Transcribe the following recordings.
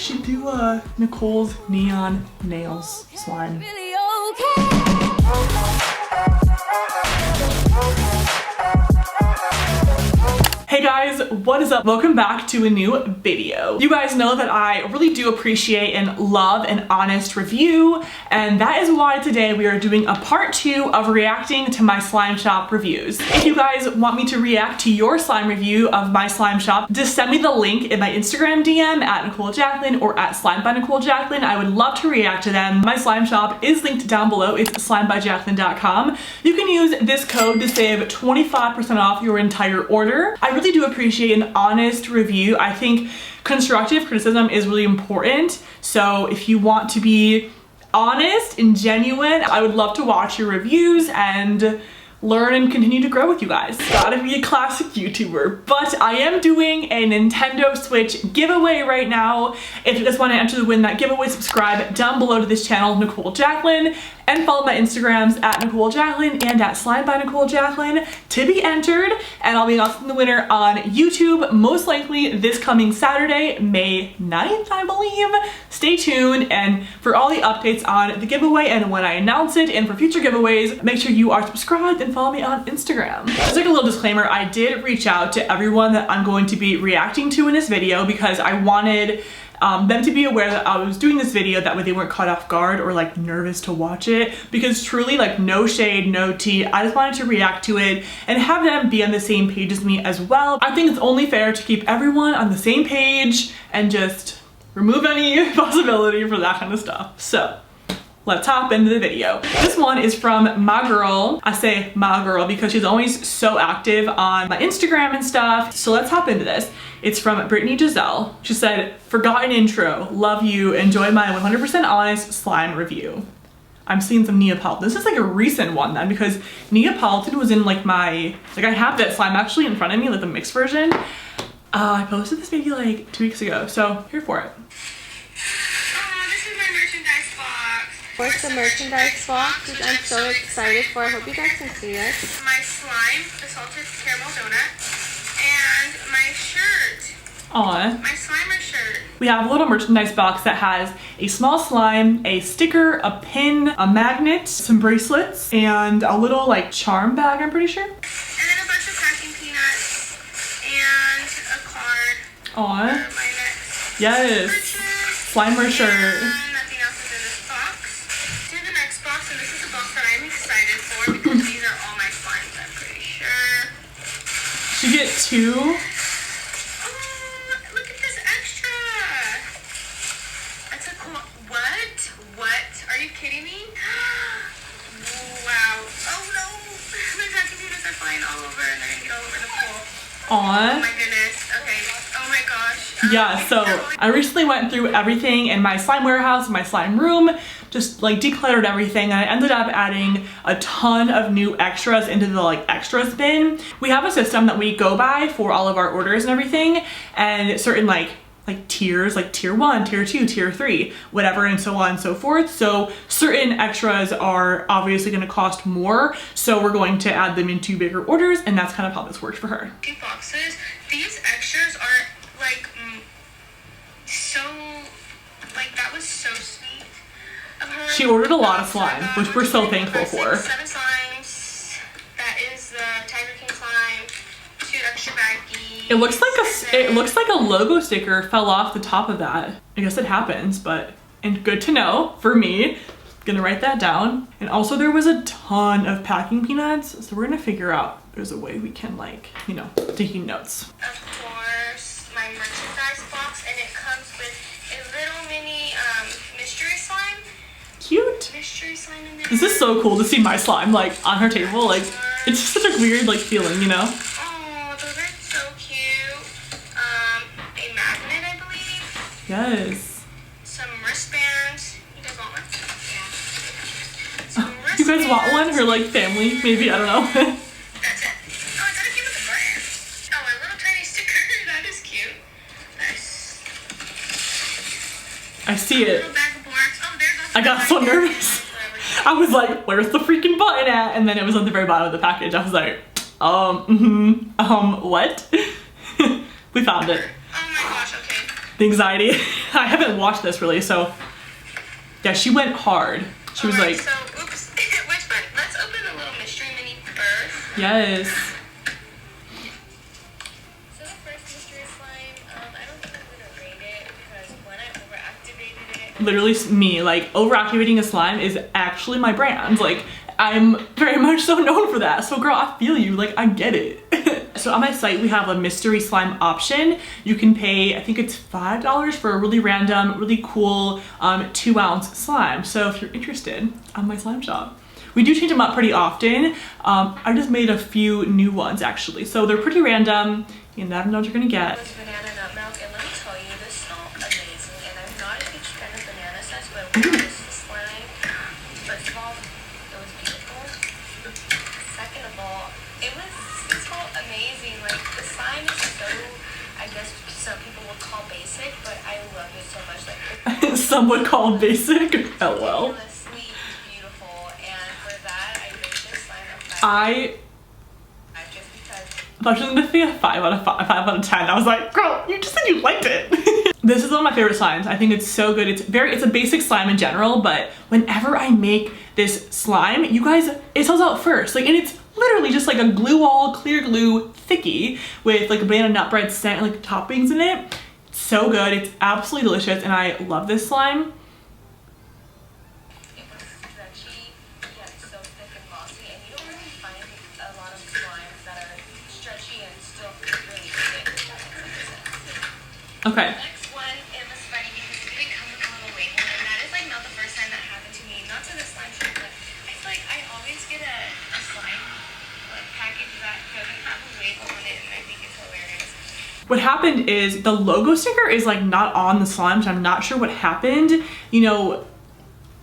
should do Nichole's neon nails slime. Really okay. Hey guys, what is up? Welcome back to a new video. You guys know that I really do appreciate and love an honest review, and that is why today we are doing a part 2 of reacting to my slime shop reviews. If you guys want me to react to your slime review of my slime shop, just send me the link in my Instagram DM at Nichole Jacklyne or at Slime by Nichole Jacklyne. I would love to react to them. My slime shop is linked down below. It's slimebyjacklyn.com. You can use this code to save 25% off your entire order. I really do appreciate an honest review. I think constructive criticism is really important. So if you want to be honest and genuine, I would love to watch your reviews and learn and continue to grow with you guys. Gotta be a classic YouTuber, but I am doing a Nintendo Switch giveaway right now. If you guys want to enter to win that giveaway, subscribe down below to this channel, Nichole Jacklyne, and follow my Instagrams at Nichole Jacklyne and at Slime by Nichole Jacklyne to be entered, and I'll be announcing the winner on YouTube most likely this coming Saturday, May 9th, I believe. Stay tuned, and for all the updates on the giveaway and when I announce it, and for future giveaways, make sure you are subscribed and follow me on Instagram. Just like a little disclaimer, I did reach out to everyone that I'm going to be reacting to in this video because I wanted them to be aware that I was doing this video, that way they weren't caught off guard or like nervous to watch it, because truly, like, no shade, no tea, I just wanted to react to it and have them be on the same page as me as well. I think it's only fair to keep everyone on the same page and just remove any possibility for that kind of stuff. So let's hop into the video. This one is from my girl. I say my girl because she's always so active on my Instagram and stuff. So let's hop into this. It's from Brittany Giselle. She said, "Forgotten intro, love you, enjoy my 100% honest slime review." I'm seeing some Neapolitan. This is like a recent one then, because Neapolitan was in like my, like I have that slime actually in front of me, like the mixed version. I posted this maybe like 2 weeks ago, so here for it. Where's the merchandise box, which I'm so excited for. I hope you guys can see it. My slime, the salted caramel donut, and my shirt. Aw. My Slimer shirt. We have a little merchandise box that has a small slime, a sticker, a pin, a magnet, some bracelets, and a little like charm bag, I'm pretty sure. And then a bunch of packing peanuts and a card. Aw. For my next Yes. purchase. Slimer shirt. And nothing else is in this box. To the next box, and this is a box that I'm excited for because these are all my slimes, I'm pretty sure. Did you get 2? Oh, look at this extra. That's a cool, what? Are you kidding me? Wow. Oh no, my packing peanuts are flying all over and they're gonna get all over the pool. Oh Aw. my goodness, okay, oh my gosh. Yeah, so I recently went through everything in my slime warehouse, my slime room, just like decluttered everything, and I ended up adding a ton of new extras into the like extras bin. We have a system that we go by for all of our orders and everything, and certain like tiers, like tier 1, tier 2, tier 3, whatever, and so on and so forth. So certain extras are obviously going to cost more, so we're going to add them into bigger orders, and that's kind of how this works for her. 2 boxes. These extras are like so, like, that was so sweet of her. She ordered a lot of slime, which we're so thankful for. 7 slimes. That is the Tiger King slime. 2 extra baggies. It looks like a logo sticker fell off the top of that. I guess it happens, but, and good to know for me. Gonna write that down. And also there was a ton of packing peanuts, so we're gonna figure out there's a way we can, like, you know, taking notes. Of course, my merchandise box, and it comes with a little mini mystery slime. Cute. Mystery slime in there. This is so cool to see my slime like on her table. Like, it's just such a weird like feeling, you know? Oh, those are so cute. A magnet, I believe. Yes. Some wristbands. You guys want one? Yeah. Some wristbands. You guys want one? Her like family, maybe, I don't know. That's it. Oh, I gotta give it the brand. Oh, a little tiny sticker. That is cute. Nice. I see it. Little bag of borax. Oh, there goes. I got so nervous. I was like, where's the freaking button at? And then it was at the very bottom of the package. I was like, what? We found it. Oh my gosh, okay. The anxiety. I haven't watched this really, so yeah, she went hard. She was Alright, like, so, oops, which one? Let's open a little mystery mini first. yes. So the first mystery slime, I don't think I'm gonna rate it because when I overactivated it. Literally me, like overactivating a slime is actually my brand. Like I'm very much so known for that. So girl, I feel you, like I get it. So on my site, we have a mystery slime option. You can pay, I think it's $5 for a really random, really cool 2-ounce slime. So if you're interested on my slime shop, we do change them up pretty often. I just made a few new ones actually. So they're pretty random. You never know what you're gonna get. It was banana nut milk, and let me tell you, this smelled amazing. And I'm not a huge fan of banana scents, but when this slime, first of all, it was beautiful. Second of all, it smelled amazing. Like the slime is so, I guess some people would call basic, but I love it so much. Like Some would call basic. LOL. ridiculously beautiful, and for that, I rate this slime a 5. Just because. I thought she was gonna be a 5 out of 5 out of 10. I was like, girl, you just said you liked it. This is one of my favorite slimes. I think it's so good. It's a basic slime in general, but whenever I make this slime, you guys, it sells out first. Like, and it's literally just like a glue all clear glue thickie with like a banana nut bread scent and like toppings in it. It's so good. It's absolutely delicious, and I love this slime. It was stretchy, yet so thick and glossy, and you don't really find a lot of slimes that are stretchy and still really thick. Okay. Next one, it was funny because it didn't come with a little label, and that is like not the first time that happened to me. Not to the slime shop, but I feel like I always get a slime like package that doesn't have a label on it, and I think it's hilarious. What happened is the logo sticker is like not on the slime, so I'm not sure what happened. You know,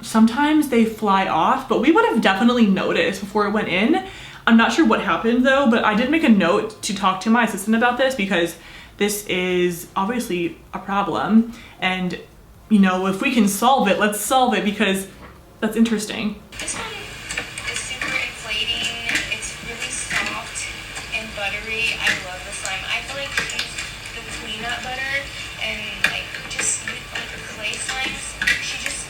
sometimes they fly off, but we would have definitely noticed before it went in. I'm not sure what happened though, but I did make a note to talk to my assistant about this because this is obviously a problem. And you know, if we can solve it, let's solve it because that's interesting. This one is super inflating. It's really soft and buttery. I love the slime. I feel like she used the peanut butter and like just with like clay slimes. She just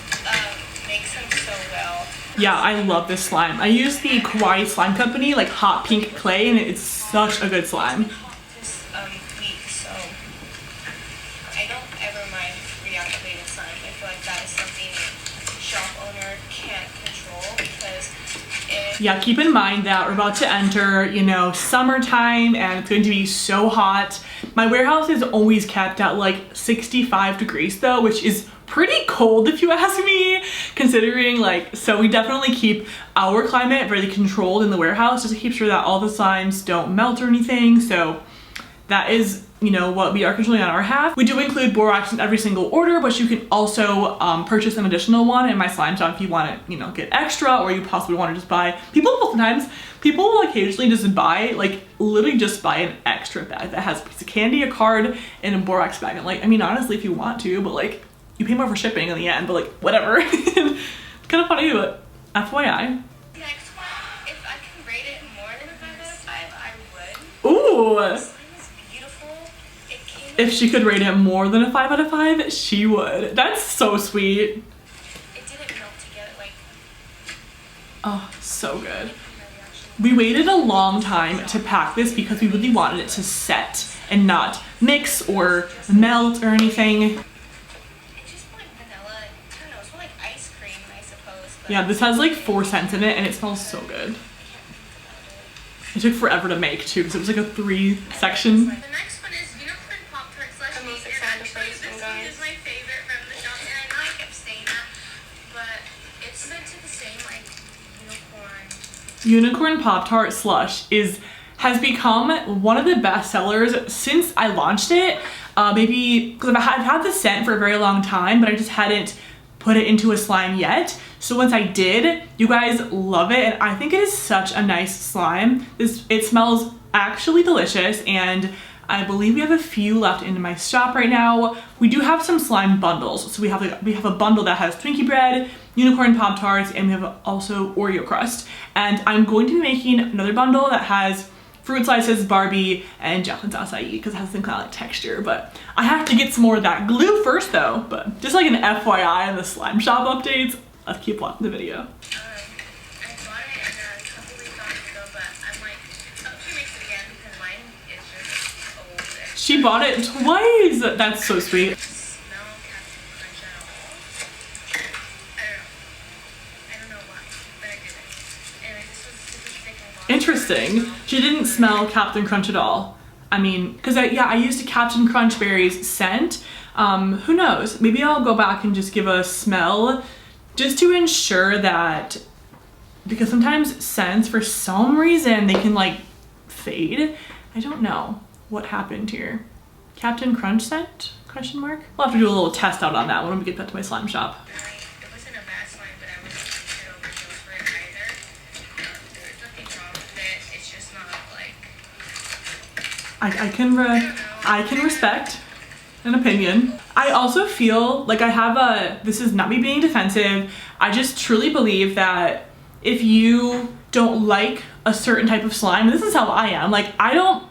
makes them so well. Yeah, I love this slime. I use the Kawaii Slime Company, like hot pink clay, and it's such a good slime. This week, so I don't ever mind reactivated slime. I feel like that is something a shop owner can't control because if Yeah, keep in mind that we're about to enter, you know, summertime and it's going to be so hot. My warehouse is always kept at like 65 degrees though, which is pretty cold if you ask me, considering like, so we definitely keep our climate very controlled in the warehouse just to keep sure that all the slimes don't melt or anything. So that is, you know, what we are controlling on our half. We do include borax in every single order, but you can also purchase an additional one in my slime shop if you want to, you know, get extra, or you possibly want to just buy. People will occasionally just buy, like literally just buy an extra bag that has a piece of candy, a card, and a borax bag. And like, I mean, honestly, if you want to, but like, you pay more for shipping in the end, but like, whatever. It's kind of funny, but FYI. next one, if I can rate it more than a 5 out of 5, I would. Ooh. The slime is beautiful. It came If she could rate it more than a 5 out of 5, she would. That's so sweet. it didn't melt together like Oh, so good. my reaction. We waited a long time to pack this because we really wanted it to set and not mix or melt or anything. It just smelled like vanilla. I don't know. It smelled like ice cream, I suppose. But Yeah, this has like 4 scents in it and it smells so good. It took forever to make too because it was like a 3-section. The next one is unicorn pop tart slushie. I'm most And excited for actually, this this one, one guys. is my favorite from the shop, and I know I kept saying that, but it's meant to the same like Unicorn Pop-Tart Slush has become one of the best sellers since I launched it. Maybe because I've had the scent for a very long time, but I just hadn't put it into a slime yet. So once I did, you guys love it, and I think it is such a nice slime. It smells actually delicious, and I believe we have a few left in my shop right now. We do have some slime bundles. So we have a bundle that has Twinkie bread, unicorn Pop-Tarts, and we have also Oreo crust. And I'm going to be making another bundle that has Fruit Slices, Barbie, and Jacklyne's acai because it has some kind of like texture. But I have to get some more of that glue first though. But just like an FYI on the slime shop updates, let's keep watching the video. I bought it a couple weeks ago, but I'm like, I hope she makes it again because mine is just old. She bought it twice. That's so sweet. Smell Captain Crunch at all. I don't know why, but I didn't. And this was super thick and long. Interesting. She didn't smell Captain Crunch at all. I mean, because I used a Captain Crunch Berries scent. Who knows? Maybe I'll go back and just give a smell just to ensure that, because sometimes scents, for some reason, they can like fade. I don't know what happened here. Captain Crunch scent? Question mark? We'll have to do a little test out on that when we get back to my slime shop. It wasn't a bad slime, but I wasn't too overdose for it either. There's nothing wrong with it. It's just not like. I can respect an opinion. I also feel like I have this is not me being defensive. I just truly believe that if you don't like a certain type of slime, and this is how I am, like I don't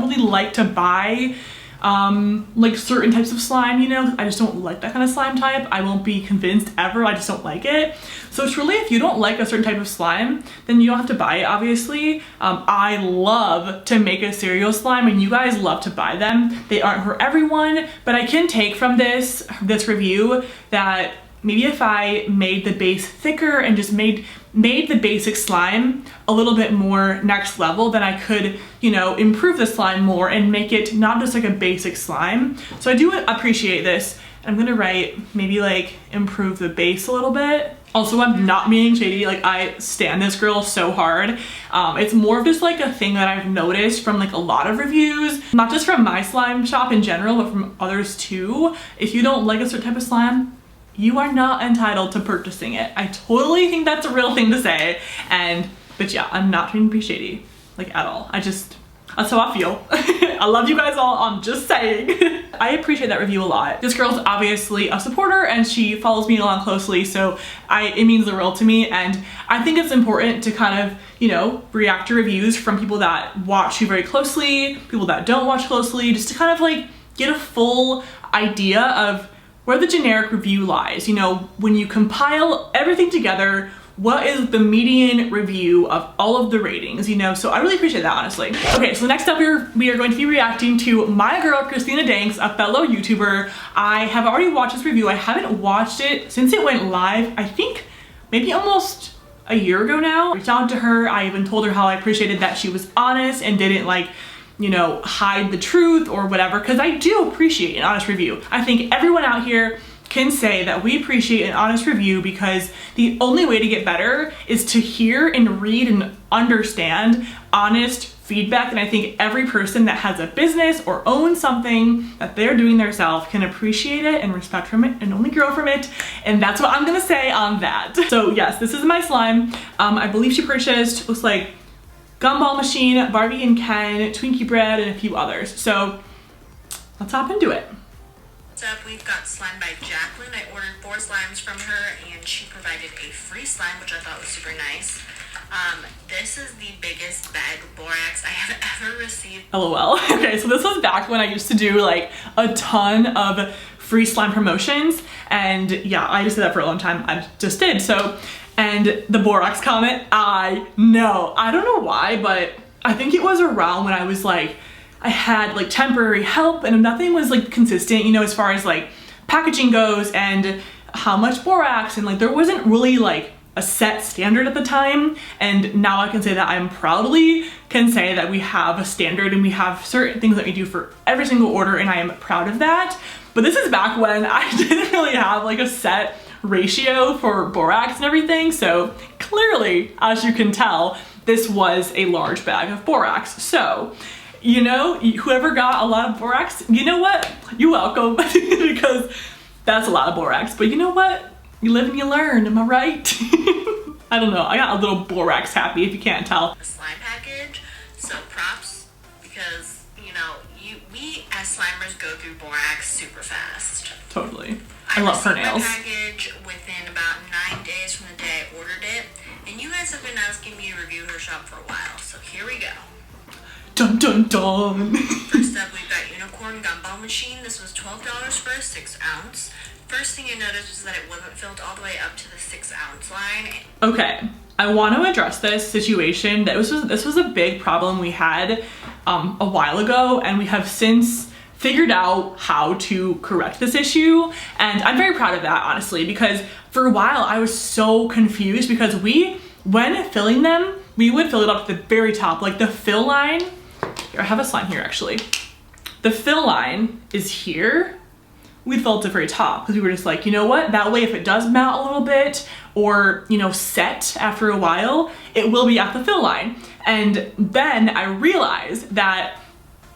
really like to buy like certain types of slime, you know. I just don't like that kind of slime type. I won't be convinced ever. I just don't like it. So truly, if you don't like a certain type of slime, then you don't have to buy it, obviously. I love to make a cereal slime and you guys love to buy them. They aren't for everyone, but I can take from this review that maybe if I made the base thicker and just made the basic slime a little bit more next level, then I could, you know, improve the slime more and make it not just like a basic slime. So I do appreciate this. I'm gonna write maybe like improve the base a little bit. Also, I'm not being shady, like I stan this girl so hard. It's more of just like a thing that I've noticed from like a lot of reviews, not just from my slime shop in general, but from others too. If you don't like a certain type of slime, you are not entitled to purchasing it. I totally think that's a real thing to say. But yeah, I'm not trying to be shady, like at all. That's how I feel. I love you guys all, I'm just saying. I appreciate that review a lot. This girl's obviously a supporter and she follows me along closely, so it means the world to me. And I think it's important to kind of, you know, react to reviews from people that watch you very closely, people that don't watch closely, just to kind of like get a full idea of where the generic review lies. You know, when you compile everything together, what is the median review of all of the ratings, you know? So I really appreciate that, honestly. Okay, so next up we are going to be reacting to my girl, Christina Danks, a fellow YouTuber. I have already watched this review. I haven't watched it since it went live, I think maybe almost a year ago now. I reached out to her. I even told her how I appreciated that she was honest and didn't like, you know, hide the truth or whatever, because I do appreciate an honest review. I think everyone out here can say that we appreciate an honest review because the only way to get better is to hear and read and understand honest feedback. And I think every person that has a business or owns something that they're doing themselves can appreciate it and respect from it and only grow from it. And that's what I'm gonna say on that. So yes, this is my slime. I believe she purchased, looks like Gumball Machine, Barbie and Ken, Twinkie Bread, and a few others. So let's hop into it. What's up? We've got slime by Jacklyne. I ordered 4 slimes from her and she provided a free slime, which I thought was super nice. This is the biggest bag of borax I have ever received. LOL. Okay, so this was back when I used to do like a ton of free slime promotions, and yeah, I just did that for a long time. I just did. So, and the borax comment, I know, I don't know why, but I think it was around when I was like, I had like temporary help and nothing was like consistent, you know, as far as like packaging goes and how much borax, and like there wasn't really like a set standard at the time. And now I can say that I'm proudly can say that we have a standard and we have certain things that we do for every single order, and I am proud of that. But this is back when I didn't really have like a set ratio for borax and everything. So clearly, as you can tell, this was a large bag of borax. So, you know, whoever got a lot of borax, you know what? You're welcome because that's a lot of borax. But you know what? You live and you learn, am I right? I don't know, I got a little borax happy if you can't tell. A slime package, so props, because, you know, we as slimers go through borax super fast. Totally. I love her nails. I received my package within about 9 days from the day I ordered it, and you guys have been asking me to review her shop for a while, so here we go. Dun dun dun. First up, we've got Unicorn Gumball Machine. This was $12 for a 6 ounce. First thing you noticed was that it wasn't filled all the way up to the 6 ounce line. Okay, I want to address this situation. This was a big problem we had a while ago, and we have since figured out how to correct this issue, and I'm very proud of that, honestly, because for a while I was so confused because when filling them, we would fill it up to the very top, like the fill line. Here, I have a slime here actually. The fill line is here. We'd fill it to the very top because we were just like, you know what? That way if it does melt a little bit or, you know, set after a while, it will be at the fill line. And then I realized that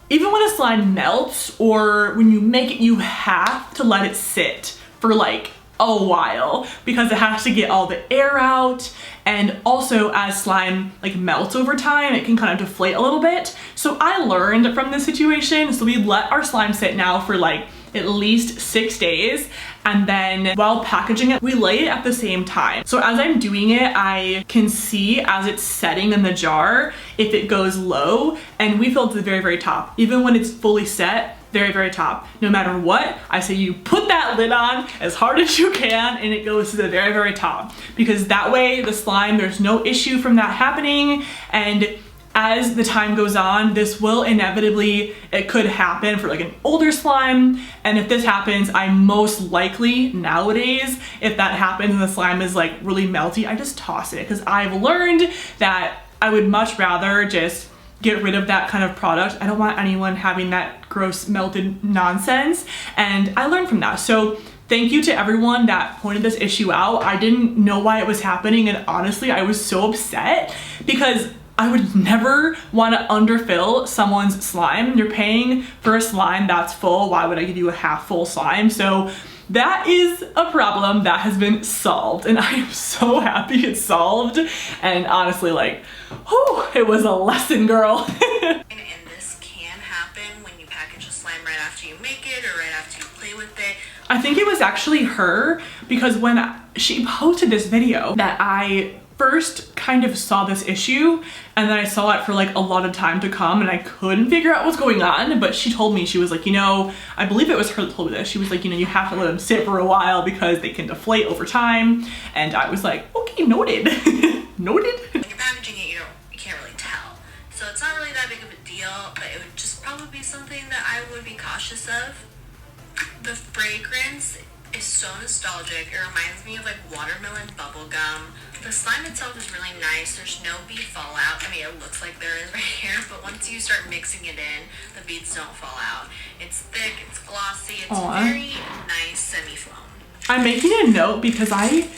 even when a slime melts or when you make it, you have to let it sit for like a while because it has to get all the air out. And also as slime like melts over time, it can kind of deflate a little bit. So I learned from this situation. So we let our slime sit now for like at least 6 days. And then while packaging it, we lay it at the same time. So as I'm doing it, I can see as it's setting in the jar, if it goes low, and we fill to the very, very top. Even when it's fully set, very, very top. No matter what, I say you put that lid on as hard as you can and it goes to the very, very top. Because that way the slime, there's no issue from that happening. And as the time goes on, this will inevitably, it could happen for like an older slime. And if this happens, I most likely nowadays, if that happens and the slime is like really melty, I just toss it because I've learned that I would much rather just get rid of that kind of product. I don't want anyone having that gross melted nonsense. And I learned from that. So thank you to everyone that pointed this issue out. I didn't know why it was happening. And honestly, I was so upset because I would never want to underfill someone's slime. You're paying for a slime that's full. Why would I give you a half full slime? So that is a problem that has been solved, and I am so happy it's solved. And honestly, like, whew, it was a lesson, girl. And this can happen when you package a slime right after you make it or right after you play with it. I think it was actually her, because when she posted this video that I first kind of saw this issue, and then I saw it for like a lot of time to come and I couldn't figure out what's going on. But she told me, she was like, you know, I believe it was her that told me this. She was like, you know, you have to let them sit for a while because they can deflate over time. And I was like, okay, noted. Noted. When you're packaging it, you can't really tell. So it's not really that big of a deal, but it would just probably be something that I would be cautious of. The fragrance is so nostalgic. It reminds me of like watermelon bubble gum. The slime itself is really nice. There's no bead fallout. I mean, it looks like there is right here, but once you start mixing it in, the beads don't fall out. It's thick, it's glossy, it's very nice semi-foam. I'm making a note because I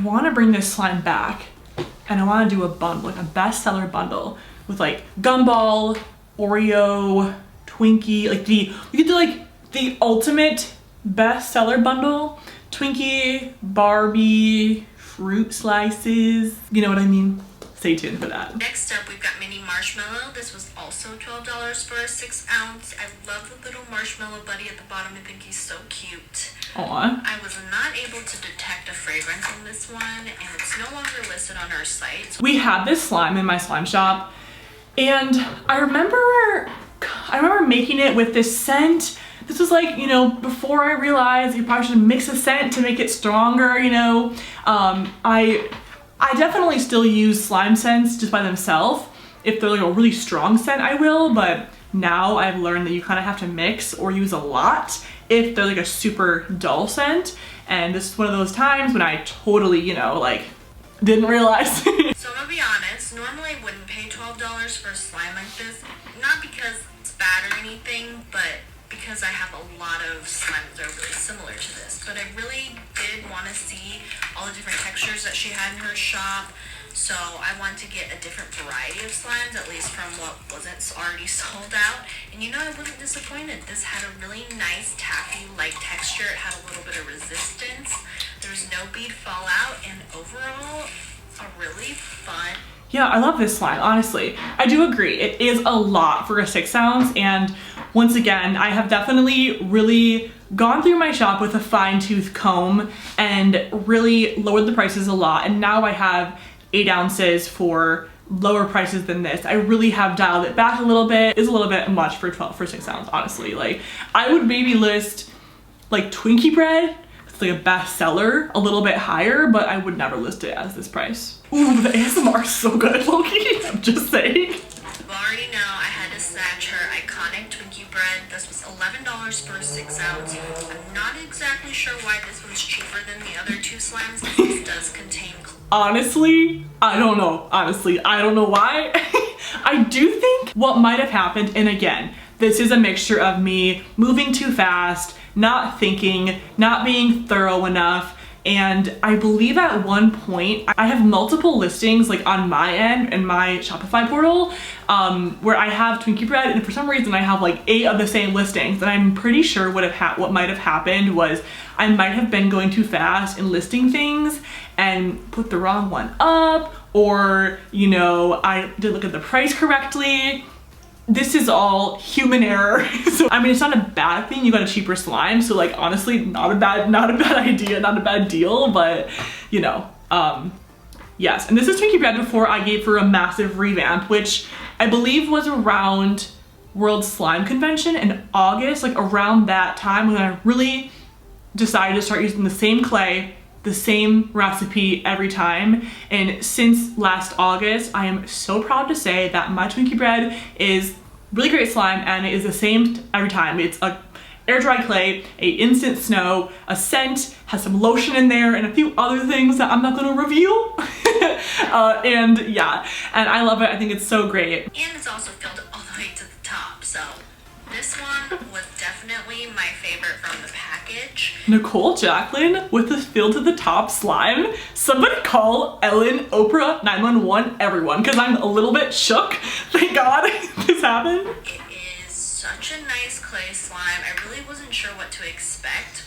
want to bring this slime back, and I want to do a bundle, like a bestseller bundle with like Gumball, Oreo, Twinkie, like we could do like the ultimate bestseller bundle. Twinkie, Barbie, fruit slices, you know what I mean? Stay tuned for that. Next up, we've got mini marshmallow. This was also $12 for a 6 ounce. I love the little marshmallow buddy at the bottom. I think he's so cute. Aww. I was not able to detect a fragrance in this one, and it's no longer listed on our site. We had this slime in my slime shop, and I remember making it with this scent. This was like, you know, before I realized you probably should mix a scent to make it stronger, you know. I definitely still use slime scents just by themselves. If they're like a really strong scent, I will, but now I've learned that you kind of have to mix or use a lot if they're like a super dull scent. And this is one of those times when I totally, you know, like didn't realize. So I'm gonna be honest, normally I wouldn't pay $12 for a slime like this. Not because it's bad or anything, but because I have a lot of slimes that are really similar to this. But I really did want to see all the different textures that she had in her shop. So I wanted to get a different variety of slimes, at least from what wasn't already sold out. And you know, I wasn't disappointed. This had a really nice taffy-like texture. It had a little bit of resistance. There's no bead fallout, and overall, a really fun. Yeah, I love this slime, honestly. I do agree. It is a lot for a 6 ounce, and once again, I have definitely really gone through my shop with a fine-tooth comb and really lowered the prices a lot, and now I have 8 ounces for lower prices than this. I really have dialed it back a little bit. It's a little bit much for 6 ounce, honestly. Like, I would maybe list like Twinkie bread, it's like a bestseller, a little bit higher, but I would never list it as this price. Ooh, the ASMR is so good, Loki. I'm just saying. You already know I had to snatch her iconic Twinkie bread. This was $11 for 6 ounce. I'm not exactly sure why this one's cheaper than the other 2 slimes, but this does contain. Honestly, I don't know. Honestly, I don't know why. I do think what might have happened, and again, this is a mixture of me moving too fast, not thinking, not being thorough enough. And I believe at one point, I have multiple listings like on my end in my Shopify portal where I have Twinkie bread, and for some reason I have like 8 of the same listings. And I'm pretty sure what might have happened was I might have been going too fast and listing things and put the wrong one up, or, you know, I didn't look at the price correctly. This is all human error. So, I mean, it's not a bad thing. You got a cheaper slime. So like, honestly, not a bad idea, not a bad deal, but you know, yes. And this is Twinkie bread before I gave her a massive revamp, which I believe was around World Slime Convention in August, like around that time when I really decided to start using the same clay, the same recipe every time. And since last August, I am so proud to say that my Twinkie bread is really great slime, and it is the same every time. It's a air dry clay, a instant snow, a scent, has some lotion in there, and a few other things that I'm not gonna review. And yeah, and I love it. I think it's so great. And it's also filled all the way to the top, so this one was definitely my favorite from the package. Nichole Jacklyne with the fill to the top slime. Somebody call Ellen, Oprah, 911, everyone, because I'm a little bit shook. Thank God this happened. It is such a nice clay slime. I really wasn't sure what to expect.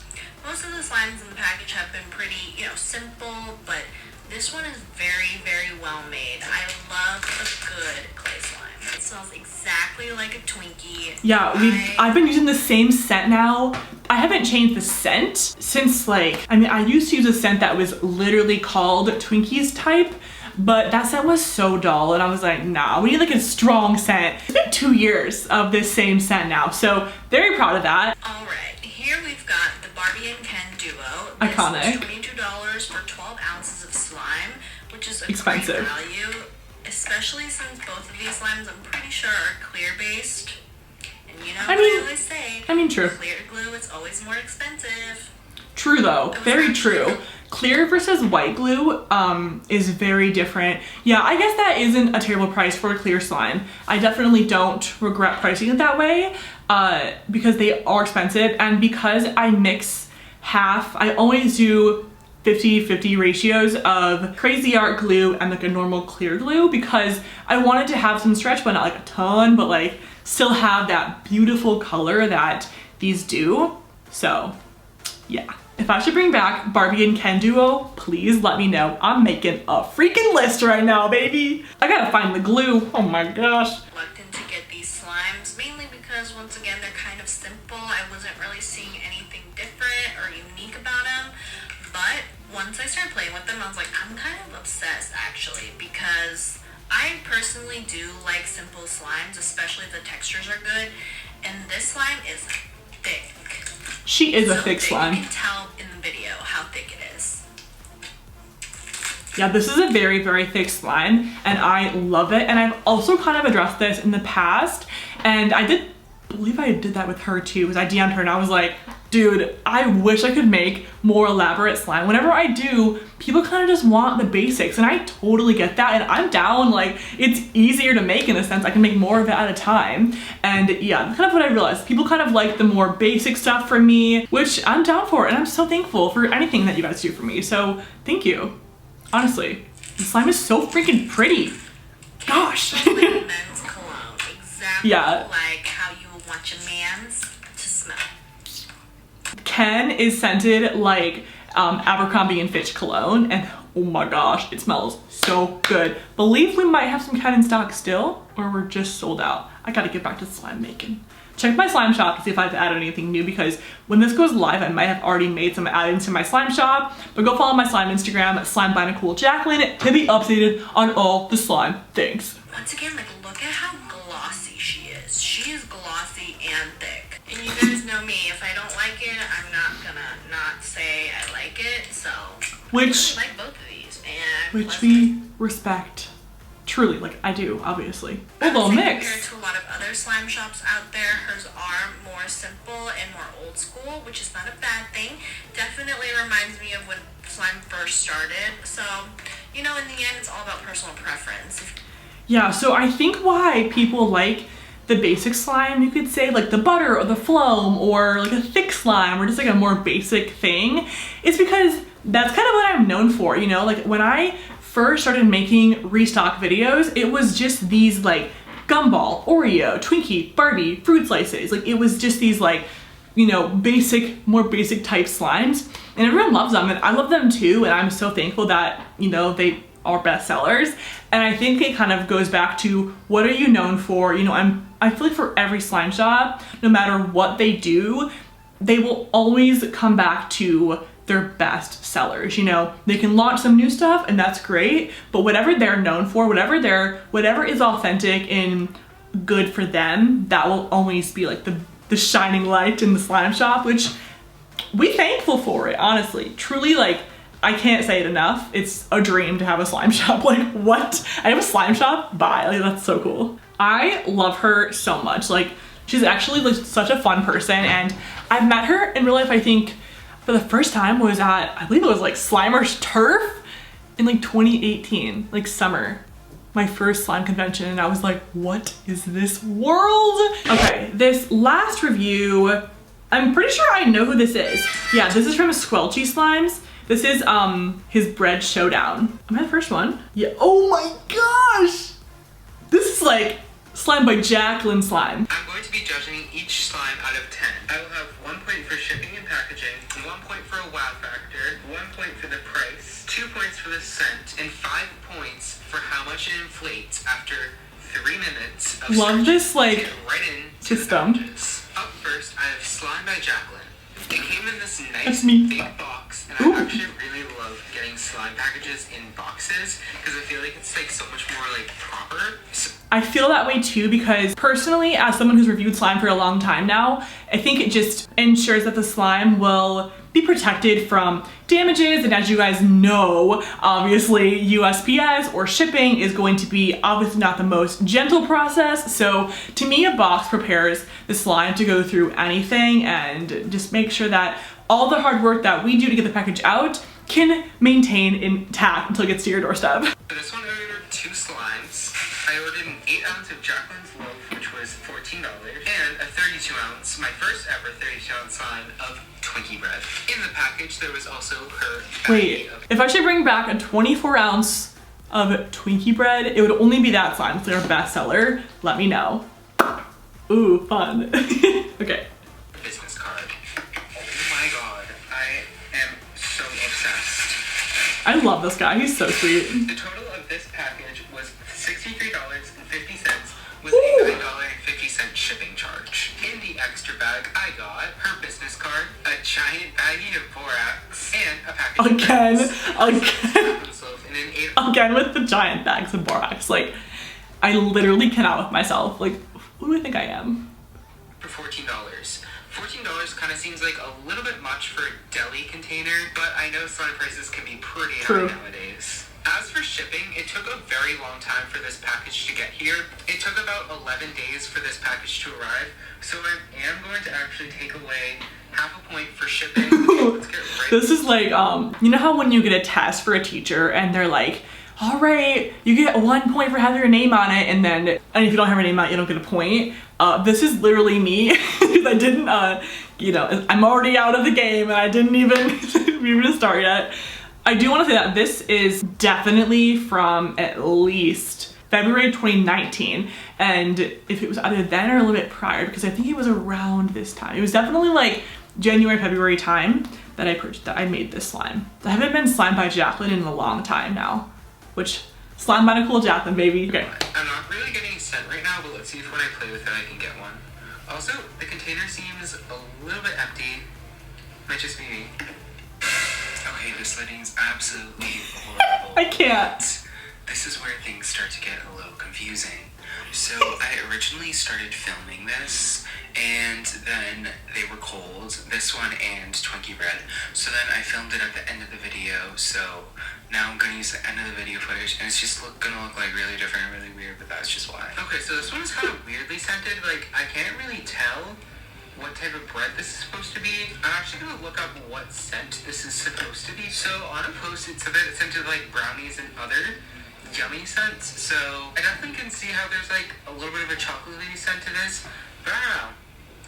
Most of the slimes in the package have been pretty, you know, simple, but this one is very, very well made. I love a good clay slime. It smells exactly like a Twinkie. Yeah, I've been using the same scent now. I haven't changed the scent since like, I mean, I used to use a scent that was literally called Twinkies type, but that scent was so dull, and I was like, nah, we need like a strong scent. It's been 2 years of this same scent now, so very proud of that. All right, here we've got the Barbie and Ken duo. Iconic. This is $22 for 12 ounces of slime, which is a Expensive. great value, especially since both of these slimes I'm pretty sure are clear based. And you know what I always say, true. Clear glue is always more expensive. True though, very true. Clear versus white glue is very different. Yeah, I guess that isn't a terrible price for a clear slime. I definitely don't regret pricing it that way because they are expensive, and because I mix half, I always do 50-50 ratios of Crazy Art glue and like a normal clear glue, because I wanted to have some stretch, but not like a ton, but like still have that beautiful color that these do. So yeah, if I should bring back Barbie and Ken duo, please let me know. I'm making a freaking list right now, baby. I gotta find the glue. Oh my gosh. Reluctant to get these slimes, mainly because once again they're kind of simple. I wasn't really seeing anything different or unique about them, but once I started playing with them, I was like, I'm kind of obsessed actually, because I personally do like simple slimes, especially if the textures are good, and this slime is thick. She is a So thick slime. You can tell in the video how thick it is. Yeah, this is a very, very thick slime, and I love it. And I've also kind of addressed this in the past, and I believe I did that with her too, because I DM'd her and I was like, dude, I wish I could make more elaborate slime. Whenever I do, people kind of just want the basics, and I totally get that, and I'm down. Like, it's easier to make in a sense. I can make more of it at a time. And yeah, that's kind of what I realized. People kind of like the more basic stuff from me, which I'm down for, and I'm so thankful for anything that you guys do for me. So thank you. Honestly, the slime is so freaking pretty. Gosh. Men's cologne, exactly Yeah. like how you would want your man's to smell. Ken is scented like Abercrombie and Fitch cologne, and oh my gosh, it smells so good. Believe we might have some Ken in stock still, or we're just sold out. I gotta get back to slime making. check my slime shop to see if I have to add anything new, because when this goes live, I might have already made some add-ins to my slime shop. But go follow my slime Instagram, slime by Nichole Jacklyne, to be updated on all the slime things. Once again, like, look at how glossy she is. She is glossy and thick. And you guys know me, if I don't like it, I'm not gonna not say I like it, so. Which, I like both of these, and. which we respect. Truly, like, I do, obviously. A little mix. Compared to a lot of other slime shops out there, hers are more simple and more old school, which is not a bad thing. Definitely reminds me of when slime first started. So, you know, in the end, it's all about personal preference. Yeah, so I think why people like the basic slime, you could say, like the butter or the foam or like a thick slime or just like a more basic thing, is because that's kind of what I'm known for, you know? Like when I first started making restock videos, it was just these like gumball, Oreo, Twinkie, Barbie, fruit slices. Like it was just these like, you know, basic, more basic type slimes, and everyone loves them and I love them too, and I'm so thankful that, you know, they are bestsellers. And I think it kind of goes back to, what are you known for? You know, I feel like for every slime shop, no matter what they do, they will always come back to their best sellers. You know, they can launch some new stuff and that's great, but whatever they're known for, whatever is authentic and good for them, that will always be like the shining light in the slime shop, which we thankful for it, honestly. Truly, like, I can't say it enough. It's a dream to have a slime shop. Like, what? I have a slime shop? Bye. Like, that's so cool. I love her so much. Like, she's actually like such a fun person, and I've met her in real life, I think, for the first time was at, I believe it was like Slimer's Turf in like 2018, like summer. My first slime convention, and I was like, what is this world? Okay, this last review, I'm pretty sure I know who this is. Yeah, this is from Squelchy Slimes. This is his bread showdown. Am I the first one? Yeah, oh my gosh! This is like Slime by Jacklyne slime. I'm going to be judging each slime out of 10. I will have 1 point for shipping and packaging, 1 point for a wow factor, 1 point for the price, 2 points for the scent, and 5 points for how much it inflates after 3 minutes of Love this like right in system. Up first, I have Slime by Jacklyne. It came in this nice me. big box, and Ooh. I actually really love getting slime packages in boxes because I feel like it's like so much more like proper. I feel that way too, because personally, as someone who's reviewed slime for a long time now, I think it just ensures that the slime will be protected from damages. And as you guys know, obviously USPS or shipping is going to be obviously not the most gentle process. So to me, a box prepares the slime to go through anything and just make sure that all the hard work that we do to get the package out can maintain intact until it gets to your doorstep. For this one, I ordered 2 slimes. I ordered an 8-ounce of Jacklyne's loaf, which was $14, and a 32-ounce, my first ever 32-ounce slime of Twinkie bread. In the package, there was also her Wait, if I should bring back a 24-ounce of Twinkie bread, it would only be that slime. It's their bestseller. Let me know. Ooh, fun. Okay. business card. Oh my god, I am so obsessed. I love this guy. He's so sweet. The total of this package was $63.50 with a $9.50 shipping charge. In the extra bag, I got her business card, a giant baggie of borax, and a package Again with the giant bags of borax. Like, I literally cannot with myself. Like, who do I think I am? For $14. $14 kind of seems like a little bit much for a deli container, but I know slime prices can be pretty high nowadays. As for shipping, it took a very long time for this package to get here. It took about 11 days for this package to arrive, so I am going to actually take away half a point for shipping. Let's get right. This is like, you know how when you get a test for a teacher and they're like, all right, you get 1 point for having your name on it, and if you don't have your name on it, you don't get a point. This is literally me, because I didn't, you know, I'm already out of the game and I didn't even start yet. I do want to say that this is definitely from at least February 2019, and if it was either then or a little bit prior, because I think it was around this time. It was definitely like January, February time that I made this slime. I haven't been slimed by Jacklyne in a long time now, which slime by Nichole Jacklyne, baby. Okay. I'm not really getting a scent right now, but let's see if when I play with it I can get one. Also, the container seems a little bit empty. Might just be me. Okay, this lighting is absolutely horrible. I can't. This is where things start to get a little confusing. So I originally started filming this, and then they were cold, this one and Twinkie Bread. So then I filmed it at the end of the video, so now I'm gonna use the end of the video footage, and it's just gonna look like really different and really weird, but that's just why. Okay, so this one is kind of weirdly scented. Like, I can't really tell what type of bread this is supposed to be. I'm actually gonna look up what scent this is supposed to be. So on a post it said that it's scented like brownies and other yummy scents. So I definitely can see how there's like a little bit of a chocolatey scent to this, but I don't know.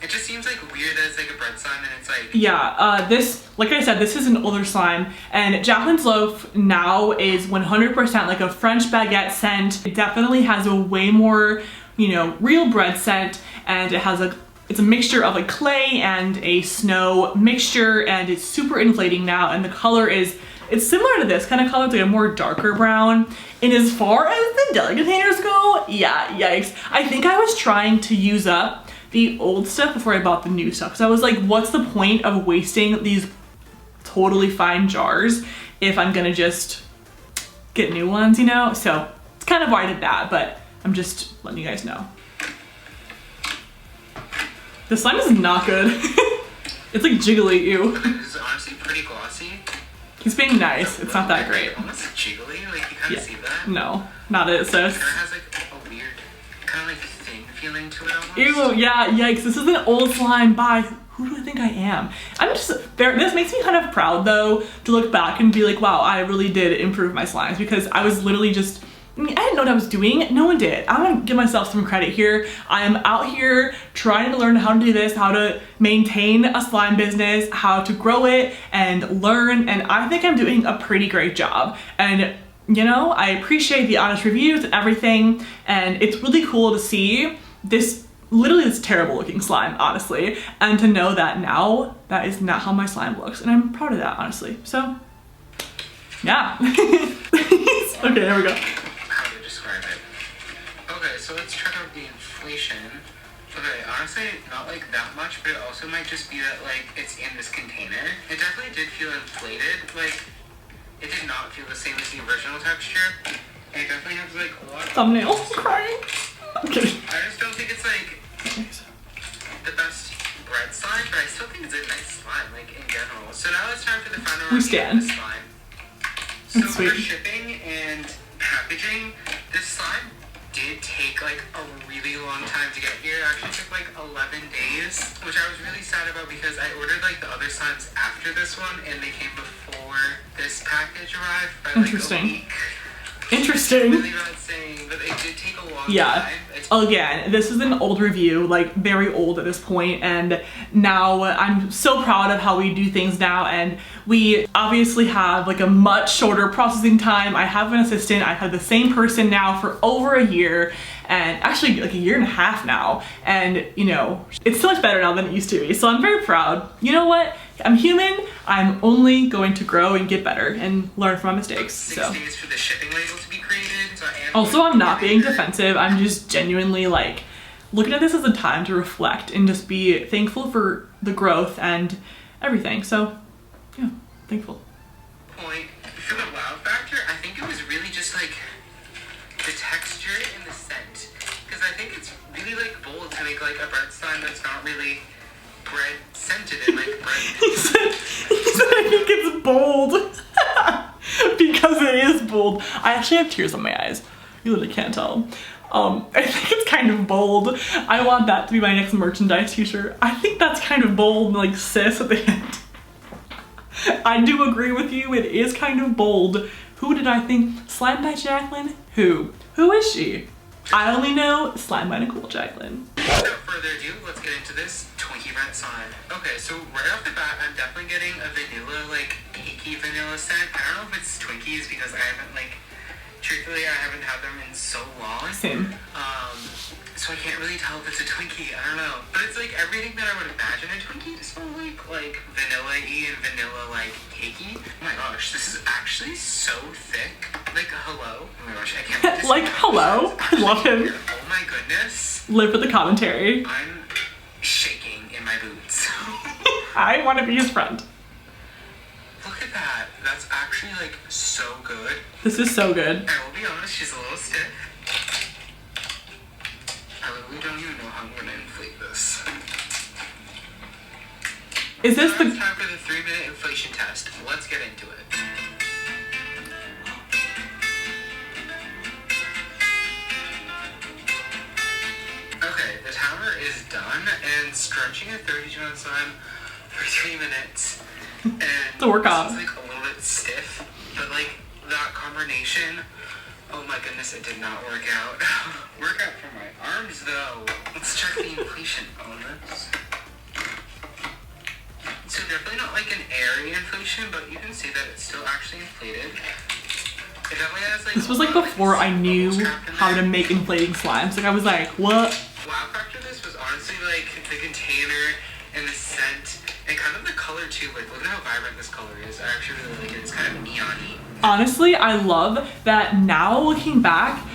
It just seems like weird that it's like a bread slime and it's like... Yeah, this, like I said, this is an older slime, and Jacklyne's Loaf now is 100% like a French baguette scent. It definitely has a way more, you know, real bread scent, and it has it's a mixture of a clay and a snow mixture, and it's super inflating now, and the color is, it's similar to this kind of color. It's like a more darker brown. And as far as the deli containers go, yeah, yikes. I think I was trying to use up the old stuff before I bought the new stuff. So I was like, what's the point of wasting these totally fine jars if I'm gonna just get new ones, you know? So it's kind of why I did that, but I'm just letting you guys know. The slime is not good. It's like jiggly, ew. This is honestly pretty glossy. He's being nice. It's not that great. Almost jiggly, like you kind of see that? No, not it, sis. It kind of has like a weird, kind of like thin feeling to it almost. Ew, yeah, yikes. This is an old slime by, who do I think I am? I'm just, this makes me kind of proud though, to look back and be like, wow, I really did improve my slimes, because I was literally just, I mean, I didn't know what I was doing. No one did. I'm gonna give myself some credit here. I am out here trying to learn how to do this, how to maintain a slime business, how to grow it and learn, and I think I'm doing a pretty great job. And you know, I appreciate the honest reviews and everything, and it's really cool to see this, literally this terrible looking slime, honestly, and to know that now that is not how my slime looks, and I'm proud of that, honestly. So, yeah. Okay, there we go. So let's check out the inflation. Okay, honestly, not like that much, but it also might just be that like it's in this container. It definitely did feel inflated. Like, it did not feel the same as the original texture. And it definitely has like a lot of thumbnail crying. I'm kidding. I just don't think it's like the best bread slime, but I still think it's a nice slime, like in general. So now it's time for the final review of the slime. So for shipping and packaging, this slime did take like a really long time to get here. It actually took like 11 days, which I was really sad about because I ordered like the other slimes after this one and they came before this package arrived by like a week. Interesting. Really bad saying, but it did take a long time. Again, this is an old review, like very old at this point, and now I'm so proud of how we do things now, and we obviously have like a much shorter processing time. I have an assistant. I've had the same person now for over a year, and actually like a year and a half now, and you know, it's so much better now than it used to be, so I'm very proud. You know what? I'm human. I'm only going to grow and get better and learn from my mistakes. 6 days for the shipping label to be created. So also, I'm not being defensive. I'm just genuinely like looking at this as a time to reflect and just be thankful for the growth and everything. So, yeah, thankful. Point for the wow factor, I think it was really just like the texture and the scent, because I think it's really like bold to make like a bread slime that's not really bread scented and like bread. he said I think it's bold because it is bold. I actually have tears on my eyes. You literally can't tell. I think it's kind of bold. I want that to be my next merchandise t-shirt. I think that's kind of bold, like sis at the end. I do agree with you. It is kind of bold. Who did I think? Slime by Jacklyne? Who? Who is she? I only know Slime by Nichole Jacklyne. Without further ado, let's get into this Twinkie Bread slime. Okay, so right off the bat, I'm definitely getting a vanilla, like, cakey vanilla scent. I don't know if it's Twinkies because I haven't, like, truthfully, I haven't had them in so long. Same. So I can't really tell if it's a Twinkie. I don't know. But it's, like, everything that I would imagine a Twinkie to smell like vanilla-y and vanilla, like, cakey. Oh my gosh, this is actually so thick. Like, hello. Oh my gosh, I can't believe this. Like, hello. I love him. Oh my goodness. Live for the commentary. I'm shaking in my boots. I want to be his friend. Look at that. That's actually like so good. This is so good. I will be honest, she's a little stiff. I literally don't even know how I'm gonna inflate this. Is this Now the... it's time for the 3-minute inflation test. Let's get into it. Okay, the timer is done, and stretching a 32-ounce slime for 3 minutes. And It's a workout. It's like a little bit stiff, but like that combination, oh my goodness, it did not work out. Workout for my arms though. Let's check the inflation on this. So definitely not like an airy inflation, but you can see that it's still actually inflated. It definitely has like This was like before I knew how to make inflating slimes. Like I was like, what? Wow factor this was honestly like the container and the scent and kind of the color too. Like look at how vibrant this color is. I actually really like it. It's kind of neon-y. Honestly, I love that now looking back.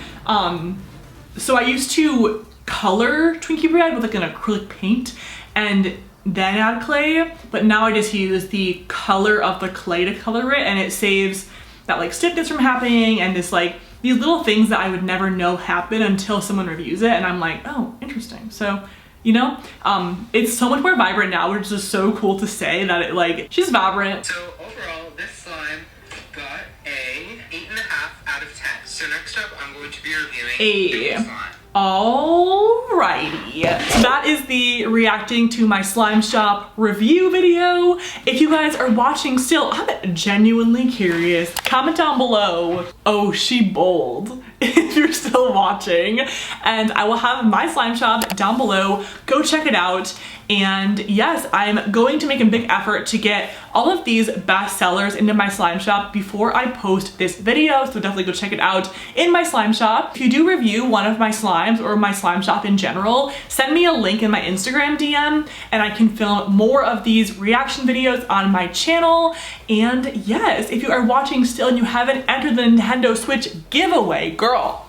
So I used to color Twinkie bread with like an acrylic paint and then add clay, but now I just use the color of the clay to color it, and it saves that like stiffness from happening and this like these little things that I would never know happen until someone reviews it, and I'm like, oh, interesting. So, you know, it's so much more vibrant now, which is just so cool to say that it like, she's vibrant. So overall, this slime got a 8.5 out of 10. So next up, I'm going to be reviewing A. the slime. Alrighty, so that is the reacting to my slime shop review video. If you guys are watching still, I'm genuinely curious. Comment down below, oh, she bold, if you're still watching. And I will have my slime shop down below. Go check it out. And yes, I'm going to make a big effort to get all of these best sellers into my slime shop before I post this video, so definitely go check it out in my slime shop. If you do review one of my slimes or my slime shop in general, send me a link in my Instagram DM and I can film more of these reaction videos on my channel. And yes, if you are watching still and you haven't entered the Nintendo Switch giveaway, girl,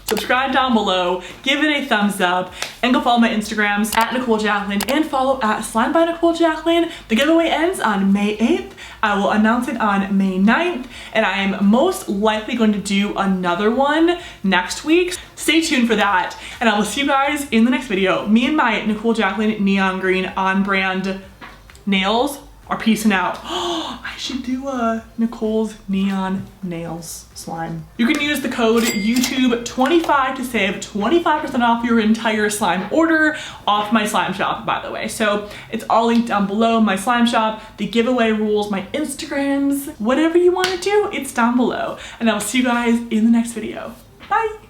subscribe down below, give it a thumbs up, and go follow my Instagrams at Nichole Jacklyne and follow at Slime by Nichole Jacklyne. The giveaway ends on May 8th. I will announce it on May 9th, and I am most likely going to do another one next week. Stay tuned for that, and I will see you guys in the next video. Me and my Nichole Jacklyne neon green on brand nails are peacing out. I should do a Nichole's neon nails slime. You can use the code YouTube25 to save 25% off your entire slime order off my slime shop, by the way. So it's all linked down below, my slime shop, the giveaway rules, my Instagrams, whatever you want to do, it's down below. And I'll see you guys in the next video. Bye.